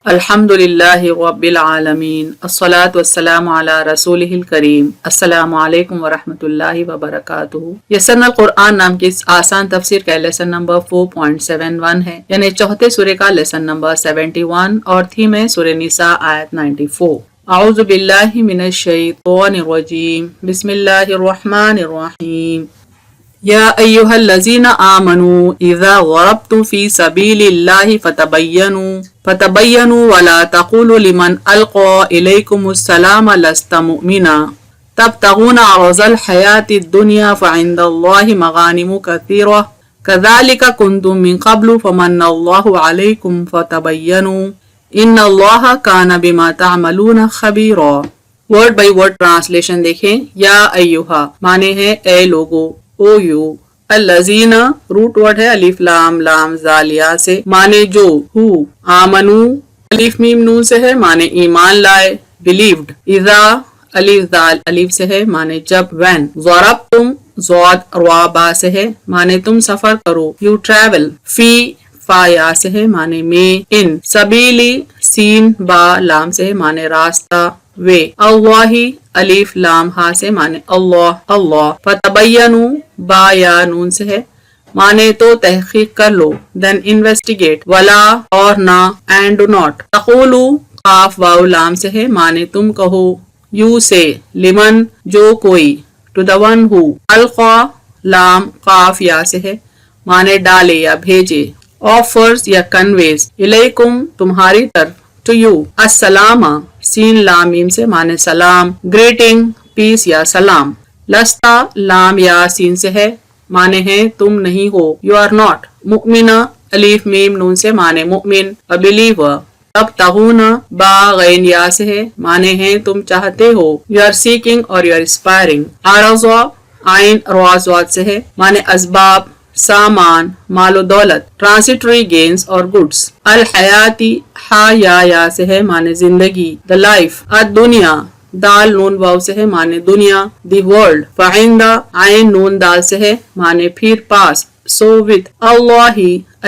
الحمدللہ رب العالمین الصلاۃ والسلام علی رسولہ الکریم السلام علیکم ورحمۃ اللہ وبرکاتہ۔ یسرنا القرآن نام کی اس آسان تفسیر کا لیسن نمبر 4.71 ہے، یعنی چوتھے سورے کا لیسن نمبر 71 اور تھیم ہے سورہ نساء آیت 94۔ اعوذ باللہ من الشیطان الرجیم، بسم اللہ الرحمن الرحیم۔ یا ایہا الذین آمنوا اذا ضربتم فی سبیل اللہ فتبینوا ولا تقولوا لمن القى الیکم السلام لست مؤمنا تبتغون عرض الحیاۃ الدنیا فعند اللہ مغانم کثیرہ کذالک کنتم من قبل فمن اللہ علیکم فتبینوا ان اللہ کان بما تعملون خبیرا۔ ورڈ بائی ورڈ ٹرانسلیشن دیکھیں۔ یا ایہا معنی ہے اے لوگو، او یو، الذین روٹ ورڈ ہے الف لام لام زال یا سے، معنی جو، ہو، آمنو الف میم نون سے ہے، معنی ایمان لائے، بلیوڈ، اذا الف زال الف سے ہے، معنی جب، وین، ضربتم ضاد را با سے ہے، معنی تم سفر کرو، یو ٹریول، فی فا یا سے ہے، معنی میں، ان، سبیلی سین با لام سے ہے، معنی راستہ، وے، اللہ الف لام ہا سے، معنی اللہ اللہ، فتبینوا با یا نون سے ہے، معنی تو تحقیق کر لو، دین انویسٹیگیٹ، ولا اور نہ، اینڈ ناٹ، تقولو قاف واو لام سے ہے، معنی تم کہو، یو سے، لمن جو کوئی، ٹو دا ون ہو، القا لام قاف یا سے ہے، معنی ڈالے یا بھیجے، آفرز یا کنویز، الیکم تمہاری طرف، ٹو یو، السلام سین لام میم سے، معنی سلام، گریٹنگ پیس یا سلام، لستا لام یا سین سے ہے، معنی ہے تم نہیں ہو، یو آر ناٹ، مؤمنہ الف میم نون سے، معنی مؤمن، بلیور، تبتغون با غین یا سے ہے، معنی ہے تم چاہتے ہو، یو آر سیکنگ اور یو آر اسپائرنگ، عرض عین روازوات سے ہے، معنی اسباب، سامان، مال و دولت، ٹرانسٹری گینز اور گڈس، الحیاتی ہا یا سے ہے، معنی زندگی، دا لائف، الدنیا دال نون واو سے ہے، معنی دنیا، دی ورلڈ، فعندہ عین نون دال سے ہے، معنی پھر پاس، سو وتھ، اللہ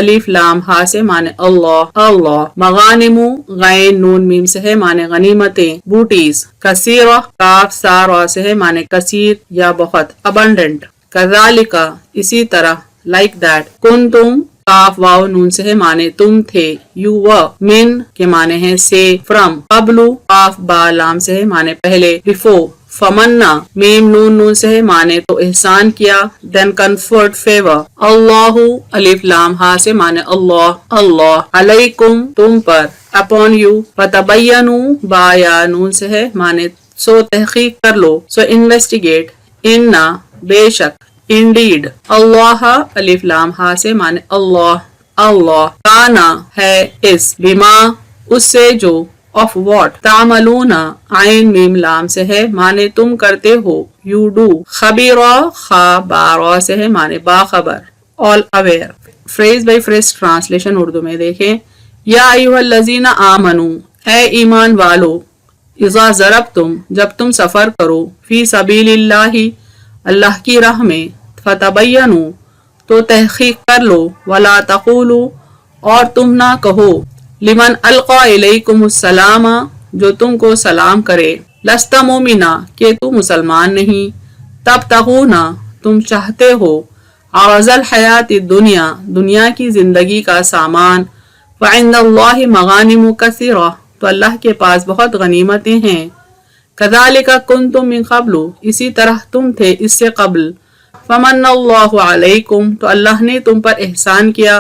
الف لام ہا سے، معنی اللہ اللہ، مغانم غین نون میم سے ہے، معنی غنیمتیں، بوٹیز، کثیرہ کاف سا را سے ہے، معنی کثیر یا بہت، ابنڈنٹ، کذالک اسی طرح، لائک دیٹ، کنتم کاف واو نون سے ہے، معنی تم تھے، یو ور، من کے معنی ہے سے، فرام، قبل کاف با لام سے ہے، معنی پہلے، بفور، فمنا میم نون سے ہے، معنی تو احسان کیا، دین کنفرٹ فیور، اللہ الف لام ہا سے، معنی اللہ اللہ، علیکم تم پر، اپون یو، فتبینوا با یا نون سے ہے، معنی سو تحقیق کر لو، سو انویسٹیگیٹ، اننا بے شک، انڈیڈ، اللہ الف لام ہا سے، معنی اللہ اللہ، کانا ہے اس، بما اس سے جو، آف واٹ، تعملون عین میم لام سے ہے، معنی تم کرتے ہو، یو ڈو، خبیرہ خا بارہ سے ہے، معنی باخبر، all aware. Phrase by phrase translation Urdu میں دیکھیں۔ یا ایھا الذین آمنوا اے ایمان والو، اذا ضربتم جب تم سفر کرو، فی سبیل اللہ اللہ کی راہ میں، فتبینوا تو تحقیق کر لو، ولا تقولوا اور تم نہ کہو، لمن القى الیکم السلام جو تم کو سلام کرے، لست مومنا کہ تو مسلمان نہیں، تبتغون تم چاہتے ہو، عرض الحیات الدنیا دنیا کی زندگی کا سامان، وعند اللہ مغانم کثیرہ تو اللہ کے پاس بہت غنیمتیں ہیں، کذالک کنتم من قبل اسی طرح تم تھے اس سے قبل، فمن اللہ علیکم تو اللہ نے تم پر احسان کیا،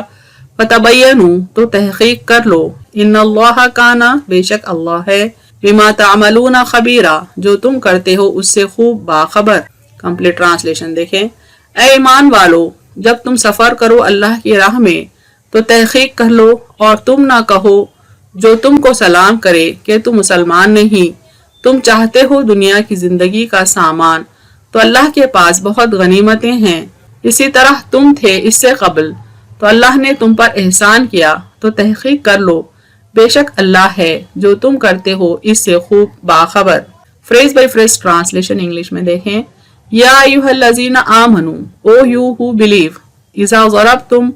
فتبینوا تو تحقیق کر لو، ان اللہ کانا بے شک اللہ ہے، بما تعملون خبیرہ جو تم کرتے ہو اس سے خوب باخبر۔ کمپلیٹ ٹرانسلیشن دیکھیں۔ اے ایمان والو جب تم سفر کرو اللہ کی راہ میں تو تحقیق کر لو اور تم نہ کہو جو تم کو سلام کرے کہ تم مسلمان نہیں، تم چاہتے ہو دنیا کی زندگی کا سامان، تو اللہ کے پاس بہت غنیمتیں ہیں، اسی طرح تم تھے اس سے قبل تو اللہ نے تم پر احسان کیا، تو تحقیق کر لو بے شک اللہ ہے جو تم کرتے ہو اس سے خوب باخبر۔ Phrase by phrase translation English میں دیکھیں۔ یا ایھا الذین آمنوا او یو ہو بلیو، اذا ضربتم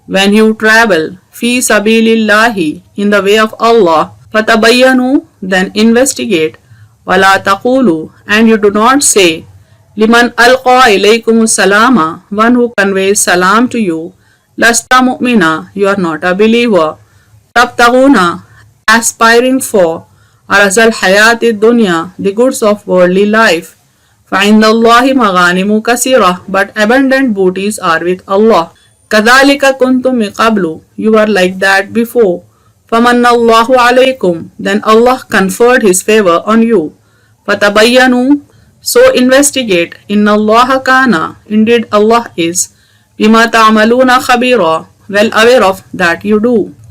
when you travel، فی سبیل اللہ in the way of Allah، فَتَبَيَّنُوا then investigate. وَلَا تَقُولُوا and you do not say لِمَنْ أَلْقَى إِلَيْكُمُ السَّلَامَ one who conveys salam to you لَسْتَ مُؤْمِنًا you are not a believer. تَبْتَغُونَ aspiring for عَرَضَ الْحَيَاةِ الدُّنْيَا the goods of worldly life. فَعِنْدَ اللَّهِ مَغَانِمُ كَثِيرَةٌ but abundant booties are with Allah. كَذَلِكَ كُنْتُمْ مِنْ قَبْلُ you were like that before. فَمَنَّ اللَّهُ عَلَيْكُمْ then Allah conferred His favor on you. فَتَبَيَّنُوا so investigate. إِنَّ اللَّهَ كَانَ indeed Allah is بِمَا تَعْمَلُونَ خَبِيرًا well aware of that you do.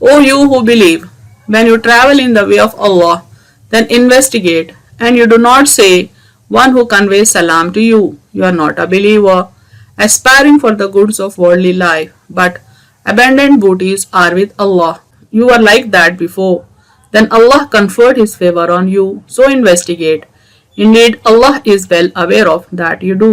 O you who believe, when you travel in the way of Allah, then investigate, and you do not say, one who conveys salam to you, you are not a believer, aspiring for the goods of worldly life, but abundant booties are with Allah. You were like that before. Then Allah conferred His favor on you, so investigate. Indeed, Allah is well aware of that you do.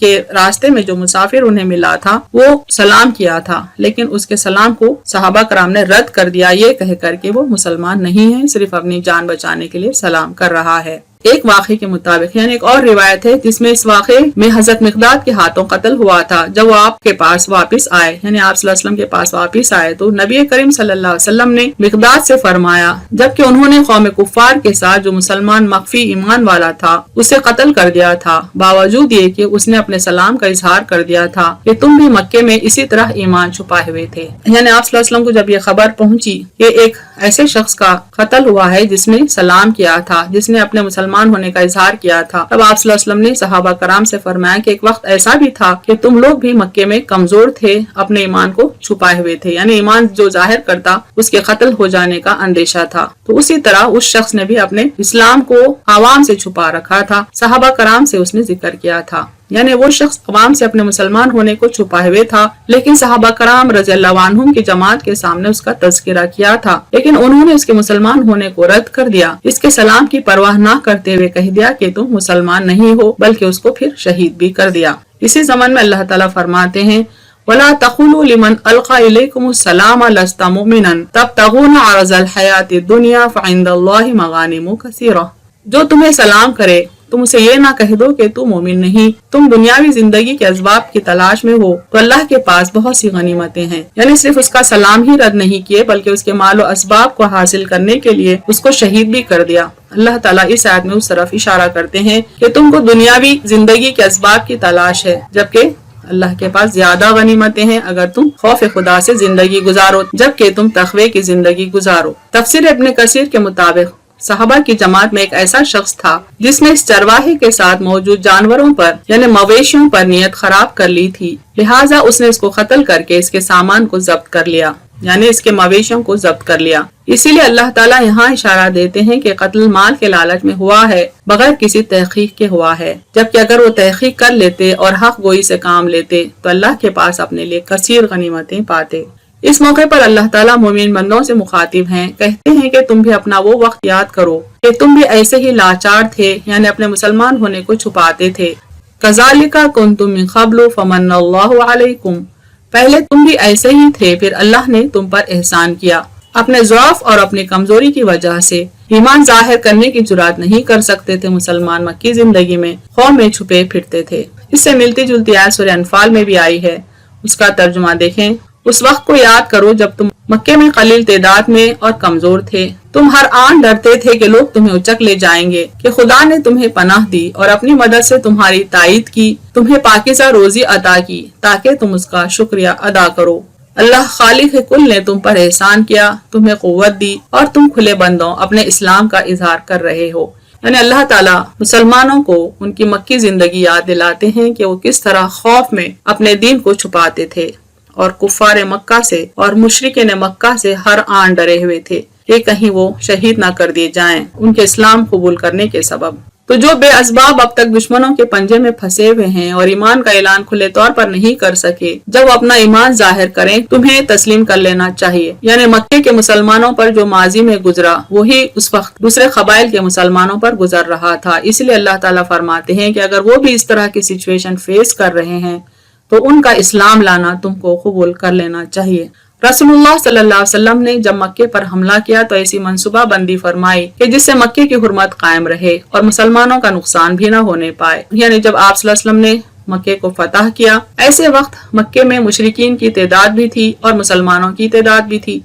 کے راستے میں جو مسافر انہیں ملا تھا وہ سلام کیا تھا، لیکن اس کے سلام کو صحابہ کرام نے رد کر دیا، یہ کہہ کر کہ وہ مسلمان نہیں ہے، صرف اپنی جان بچانے کے لیے سلام کر رہا ہے۔ ایک واقعے کے مطابق، یعنی ایک اور روایت ہے جس میں اس واقعے میں حضرت مقداد کے ہاتھوں قتل ہوا تھا، جب وہ آپ کے پاس واپس آئے، یعنی آپ صلی اللہ علیہ وسلم کے پاس واپس آئے تو نبی کریم صلی اللہ علیہ وسلم نے مقداد سے فرمایا، جبکہ انہوں نے قوم کفار کے ساتھ جو مسلمان مخفی ایمان والا تھا اسے قتل کر دیا تھا، باوجود یہ کہ اس نے اپنے سلام کا اظہار کر دیا تھا کہ تم بھی مکے میں اسی طرح ایمان چھپائے ہوئے تھے۔ یعنی آپ صلی اللہ علیہ وسلم کو جب یہ خبر پہنچی کہ ایک ایسے شخص کا قتل ہوا ہے جس نے سلام کیا تھا، جس نے اپنے مسلمان ہونے کا اظہار کیا تھا، تب آپ صلی اللہ علیہ وسلم نے صحابہ کرام سے فرمایا کہ ایک وقت ایسا بھی تھا کہ تم لوگ بھی مکے میں کمزور تھے، اپنے ایمان کو چھپائے ہوئے تھے، یعنی ایمان جو ظاہر کرتا اس کے قتل ہو جانے کا اندیشہ تھا، تو اسی طرح اس شخص نے بھی اپنے اسلام کو عوام سے چھپا رکھا تھا، صحابہ کرام سے اس نے ذکر کیا تھا، یعنی وہ شخص عوام سے اپنے مسلمان ہونے کو چھپائے ہوئے تھا، لیکن صحابہ کرام رضی اللہ عنہم کی جماعت کے سامنے اس کا تذکرہ کیا تھا، لیکن انہوں نے اس کے مسلمان ہونے کو رد کر دیا، اس کے سلام کی پرواہ نہ کرتے ہوئے کہہ دیا کہ تم مسلمان نہیں ہو، بلکہ اس کو پھر شہید بھی کر دیا۔ اسی زمن میں اللہ تعالیٰ فرماتے ہیں وَلَا تَقُولُوا لِمَنْ أَلْقَى إِلَيْكُمُ السَّلَامَ لَسْتَ مُؤْمِنًا تَبْتَغُونَ عَرَضَ الْحَيَاةِ الدُّنْيَا فَعِندَ اللَّهِ مَغَانِمُ كَثِيرَةٌ، جو تمہیں سلام کرے تم اسے یہ نہ کہہ دو کہ تو مومن نہیں، تم دنیاوی زندگی کے اسباب کی تلاش میں ہو تو اللہ کے پاس بہت سی غنیمتیں ہیں، یعنی صرف اس کا سلام ہی رد نہیں کیے بلکہ اس کے مال و اسباب کو حاصل کرنے کے لیے اس کو شہید بھی کر دیا۔ اللہ تعالیٰ اس آیت میں اس طرف اشارہ کرتے ہیں کہ تم کو دنیاوی زندگی کے اسباب کی تلاش ہے، جبکہ اللہ کے پاس زیادہ غنیمتیں ہیں اگر تم خوف خدا سے زندگی گزارو، جبکہ تم تقوی کی زندگی گزارو۔ تفسیر ابن کثیر کے مطابق صحابہ کی جماعت میں ایک ایسا شخص تھا جس نے اس چرواہے کے ساتھ موجود جانوروں پر یعنی مویشیوں پر نیت خراب کر لی تھی، لہٰذا اس نے اس کو قتل کر کے اس کے سامان کو ضبط کر لیا، یعنی اس کے مویشیوں کو ضبط کر لیا۔ اسی لیے اللہ تعالیٰ یہاں اشارہ دیتے ہیں کہ قتل مال کے لالچ میں ہوا ہے، بغیر کسی تحقیق کے ہوا ہے، جبکہ اگر وہ تحقیق کر لیتے اور حق گوئی سے کام لیتے تو اللہ کے پاس اپنے لیے کثیر غنیمتیں پاتے۔ اس موقع پر اللہ تعالیٰ مومن بندوں سے مخاطب ہیں، کہتے ہیں کہ تم بھی اپنا وہ وقت یاد کرو کہ تم بھی ایسے ہی لاچار تھے، یعنی اپنے مسلمان ہونے کو چھپاتے تھے۔ كَذَلِكَ كُنْتُم مِّن قَبْلُ فَمَنَّ اللَّهُ عَلَيْكُمْ، پہلے تم بھی ایسے ہی تھے، پھر اللہ نے تم پر احسان کیا۔ اپنے ضعف اور اپنی کمزوری کی وجہ سے ایمان ظاہر کرنے کی جرات نہیں کر سکتے تھے مسلمان، مکی زندگی میں قوم میں چھپے پھرتے تھے۔ اس سے ملتی جلتی آیت سورہ انفال میں بھی آئی ہے، اس کا ترجمہ دیکھیں، اس وقت کو یاد کرو جب تم مکے میں قلیل تعداد میں اور کمزور تھے، تم ہر آن ڈرتے تھے کہ لوگ تمہیں اچک لے جائیں گے، کہ خدا نے تمہیں پناہ دی اور اپنی مدد سے تمہاری تائید کی، تمہیں پاکیزہ روزی عطا کی تاکہ تم اس کا شکریہ ادا کرو۔ اللہ خالق کل نے تم پر احسان کیا، تمہیں قوت دی اور تم کھلے بندوں اپنے اسلام کا اظہار کر رہے ہو۔ یعنی اللہ تعالیٰ مسلمانوں کو ان کی مکی زندگی یاد دلاتے ہیں کہ وہ کس طرح خوف میں اپنے دین کو چھپاتے تھے اور کفار مکہ سے اور مشرکین مکہ سے ہر آن ڈرے ہوئے تھے کہ کہیں وہ شہید نہ کر دیے جائیں ان کے اسلام قبول کرنے کے سبب۔ تو جو بے اسباب اب تک دشمنوں کے پنجے میں پھنسے ہوئے ہیں اور ایمان کا اعلان کھلے طور پر نہیں کر سکے، جب وہ اپنا ایمان ظاہر کریں تمہیں تسلیم کر لینا چاہیے۔ یعنی مکے کے مسلمانوں پر جو ماضی میں گزرا وہی اس وقت دوسرے قبائل کے مسلمانوں پر گزر رہا تھا، اس لیے اللہ تعالیٰ فرماتے ہیں کہ اگر وہ بھی اس طرح کی سچویشن فیس کر رہے ہیں تو ان کا اسلام لانا تم کو قبول کر لینا چاہیے۔ رسول اللہ صلی اللہ علیہ وسلم نے جب مکے پر حملہ کیا تو ایسی منصوبہ بندی فرمائی کہ جس سے مکے کی حرمت قائم رہے اور مسلمانوں کا نقصان بھی نہ ہونے پائے۔ یعنی جب آپ صلی اللہ علیہ وسلم نے مکے کو فتح کیا، ایسے وقت مکے میں مشرکین کی تعداد بھی تھی اور مسلمانوں کی تعداد بھی تھی،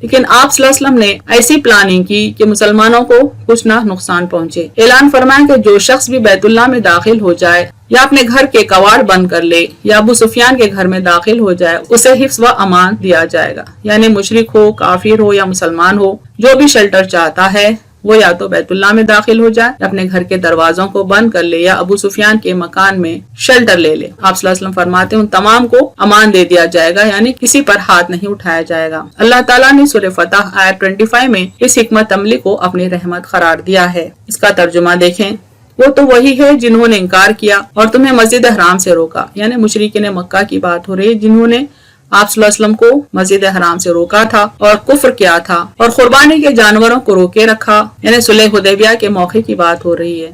لیکن آپ صلی اللہ علیہ وسلم نے ایسی پلاننگ کی کہ مسلمانوں کو کچھ نہ نقصان پہنچے۔ اعلان فرمایا کہ جو شخص بھی بیت اللہ میں داخل ہو جائے یا اپنے گھر کے کواڑ بند کر لے یا ابو سفیان کے گھر میں داخل ہو جائے اسے حفظ و امان دیا جائے گا۔ یعنی مشرک ہو، کافر ہو یا مسلمان ہو، جو بھی شیلٹر چاہتا ہے وہ یا تو بیت اللہ میں داخل ہو جائے یا اپنے گھر کے دروازوں کو بند کر لے یا ابو سفیان کے مکان میں شیلٹر لے لے۔ آپ صلی اللہ علیہ وسلم فرماتے ہیں ان تمام کو امان دے دیا جائے گا، یعنی کسی پر ہاتھ نہیں اٹھایا جائے گا۔ اللہ تعالیٰ نے سورہ فتح آیت 25 میں اس حکمت عملی کو اپنی رحمت قرار دیا ہے۔ اس کا ترجمہ دیکھیں، وہ تو وہی ہے جنہوں نے انکار کیا اور تمہیں مسجد حرام سے روکا، یعنی مشرکین مکہ کی بات ہو رہی ہے جنہوں نے آپ صلی اللہ علیہ وسلم کو مسجد حرام سے روکا تھا اور کفر کیا تھا اور قربانی کے جانوروں کو روکے رکھا، یعنی صلح حدیبیہ کے موقع کی بات ہو رہی ہے۔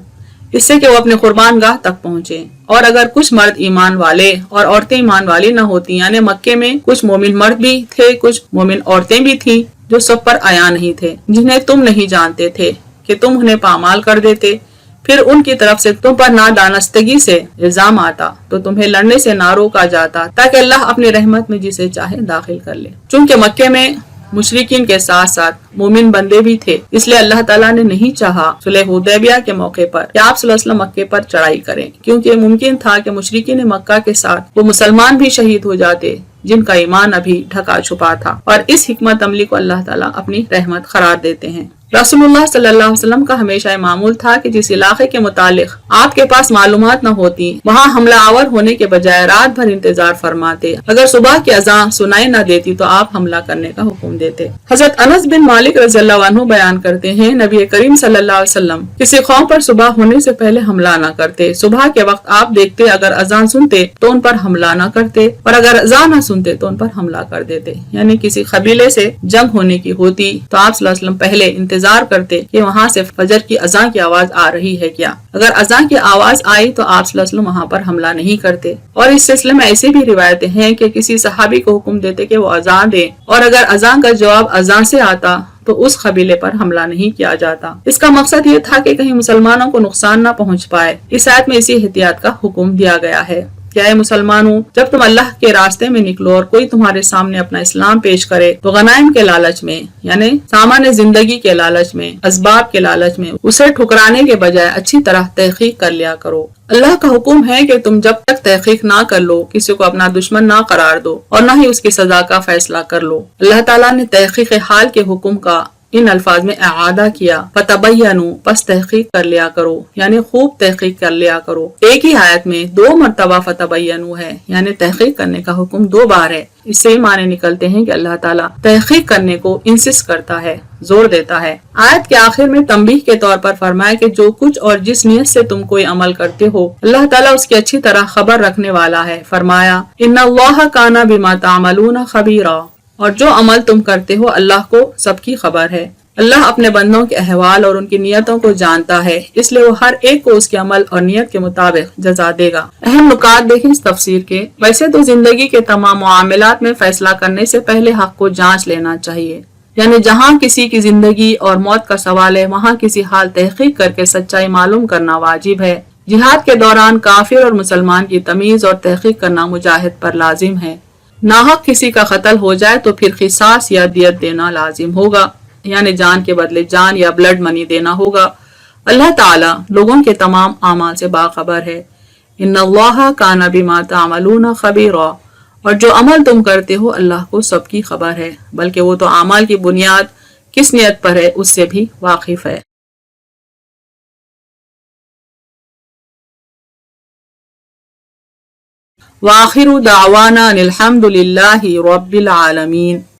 اس سے کہ وہ اپنے قربان گاہ تک پہنچے۔ اور اگر کچھ مرد ایمان والے اور عورتیں ایمان والی نہ ہوتی، یعنی مکے میں کچھ مومن مرد بھی تھے، کچھ مومن عورتیں بھی تھیں جو سب پر عیاں نہیں تھے، جنہیں تم نہیں جانتے تھے کہ تم انہیں پامال کر دیتے، پھر ان کی طرف سے تم پر نادانستگی سے الزام آتا تو تمہیں لڑنے سے نہ روکا جاتا، تاکہ اللہ اپنی رحمت میں جسے چاہے داخل کر لے۔ چونکہ مکے میں مشرکین کے ساتھ ساتھ مومن بندے بھی تھے، اس لیے اللہ تعالیٰ نے نہیں چاہا صلح حدیبیہ کے موقع پر کہ آپ صلی اللہ علیہ وسلم مکے پر چڑھائی کریں، کیونکہ ممکن تھا کہ مشرکین مکہ کے ساتھ وہ مسلمان بھی شہید ہو جاتے جن کا ایمان ابھی ڈھکا چھپا تھا، اور اس حکمت عملی کو اللہ تعالیٰ اپنی رحمت قرار دیتے ہیں۔ رسول اللہ صلی اللہ علیہ وسلم کا ہمیشہ معمول تھا کہ جس علاقے کے متعلق آپ کے پاس معلومات نہ ہوتی، وہاں حملہ آور ہونے کے بجائے رات بھر انتظار فرماتے، اگر صبح کی اذان سنائی نہ دیتی تو آپ حملہ کرنے کا حکم دیتے۔ حضرت انس بن مالک رضی اللہ عنہ بیان کرتے ہیں، نبی کریم صلی اللہ علیہ وسلم کسی قوم پر صبح ہونے سے پہلے حملہ نہ کرتے، صبح کے وقت آپ دیکھتے اگر اذان سنتے تو ان پر حملہ نہ کرتے، اور اگر اذان نہ سنتے تو ان پر حملہ کر دیتے، یعنی کسی قبیلے سے جنگ ہونے کی ہوتی تو آپ صلی اللہ علیہ وسلم پہلے انتظار کرتے کہ وہاں سے فجر کی اذان کی آواز آ رہی ہے کیا، اگر اذان کی آواز آئی تو آپ صلی اللہ علیہ وسلم وہاں پر حملہ نہیں کرتے۔ اور اس سلسلے میں ایسی بھی روایتیں ہیں کہ کسی صحابی کو حکم دیتے کہ وہ اذان دے، اور اگر اذان کا جواب اذان سے آتا تو اس قبیلے پر حملہ نہیں کیا جاتا۔ اس کا مقصد یہ تھا کہ کہیں مسلمانوں کو نقصان نہ پہنچ پائے۔ اس آیت میں اسی احتیاط کا حکم دیا گیا ہے کہ اے مسلمانوں، جب تم اللہ کے راستے میں نکلو اور کوئی تمہارے سامنے اپنا اسلام پیش کرے تو غنائم کے لالچ میں، یعنی سامان زندگی کے لالچ میں، اسباب کے لالچ میں اسے ٹھکرانے کے بجائے اچھی طرح تحقیق کر لیا کرو۔ اللہ کا حکم ہے کہ تم جب تک تحقیق نہ کر لو کسی کو اپنا دشمن نہ قرار دو اور نہ ہی اس کی سزا کا فیصلہ کر لو۔ اللہ تعالیٰ نے تحقیق حال کے حکم کا ان الفاظ میں اعادہ کیا، فتبینوا، پس تحقیق کر لیا کرو، یعنی خوب تحقیق کر لیا کرو۔ ایک ہی آیت میں 2 مرتبہ فتبینوا ہے، یعنی تحقیق کرنے کا حکم 2 بار ہے۔ اس سے معنی نکلتے ہیں کہ اللہ تعالیٰ تحقیق کرنے کو انسسٹ کرتا ہے، زور دیتا ہے۔ آیت کے آخر میں تنبیہ کے طور پر فرمایا کہ جو کچھ اور جس نیت سے تم کوئی عمل کرتے ہو اللہ تعالیٰ اس کی اچھی طرح خبر رکھنے والا ہے۔ فرمایا ان اللہ کان بما تعملون خبیرا، اور جو عمل تم کرتے ہو اللہ کو سب کی خبر ہے۔ اللہ اپنے بندوں کے احوال اور ان کی نیتوں کو جانتا ہے، اس لیے وہ ہر ایک کو اس کے عمل اور نیت کے مطابق جزا دے گا۔ اہم نکات دیکھیں اس تفسیر کے۔ ویسے تو زندگی کے تمام معاملات میں فیصلہ کرنے سے پہلے حق کو جانچ لینا چاہیے، یعنی جہاں کسی کی زندگی اور موت کا سوال ہے وہاں کسی حال تحقیق کر کے سچائی معلوم کرنا واجب ہے۔ جہاد کے دوران کافر اور مسلمان کی تمیز اور تحقیق کرنا مجاہد پر لازم ہے۔ ناحق کسی کا قتل ہو جائے تو پھر قصاص یا دیت دینا لازم ہوگا، یعنی جان کے بدلے جان یا بلڈ منی دینا ہوگا۔ اللہ تعالیٰ لوگوں کے تمام اعمال سے باخبر ہے۔ ان اللہ کان بما تعملون خبیرا، اور جو عمل تم کرتے ہو اللہ کو سب کی خبر ہے، بلکہ وہ تو اعمال کی بنیاد کس نیت پر ہے اس سے بھی واقف ہے۔ وآخر دعوانا الحمد للہ رب العالمین۔